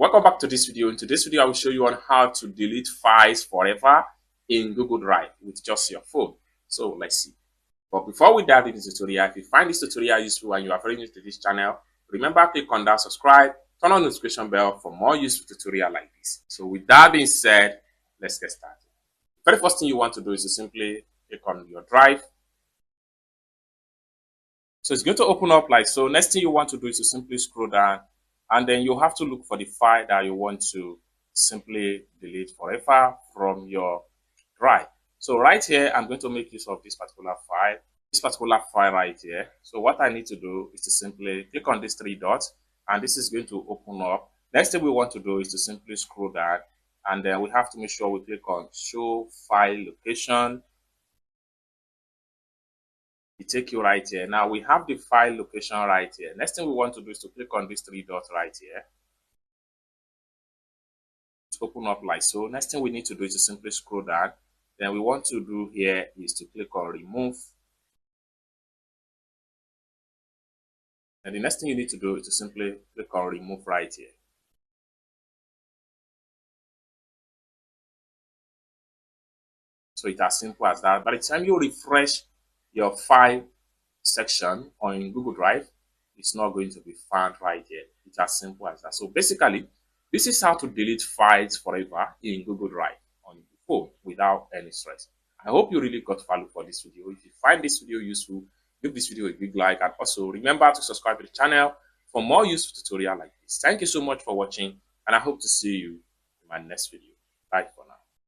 Welcome back to this video. In today's video, I will show you on how to delete files forever in Google Drive with just your phone. So let's see. But before we dive into the tutorial, if you find this tutorial useful and you are very new to this channel, remember click on that subscribe, turn on the notification bell for more useful tutorial like this. So with that being said, let's get started. The very first thing you want to do is to simply click on your drive. So it's going to open up like so. Next thing you want to do is to simply scroll down, and then you have to look for the file that you want to simply delete forever from your drive. So right here, I'm going to make use of this particular file right here. So what I need to do is to simply click on these three dots, and this is going to open up. Next thing we want to do is to simply scroll down, and then we have to make sure we click on show file location. It take you right here. Now we have the file location right here. Next thing we want to do is to click on these three dots right here. It's open up like so. Next thing we need to do is to simply scroll down. Then we want to do here is to click on remove. And the next thing you need to do is to simply click on remove right here. So it's as simple as that. By the time you refresh your file section on Google Drive, it's not going to be found right here. It's as simple as that. So basically, this is how to delete files forever in Google Drive on your phone without any stress. I hope you really got value for this video. If you find this video useful, give this video a big like, and also remember to subscribe to the channel for more useful tutorial like this. Thank you so much for watching, and I hope to see you in my next video. Bye for now.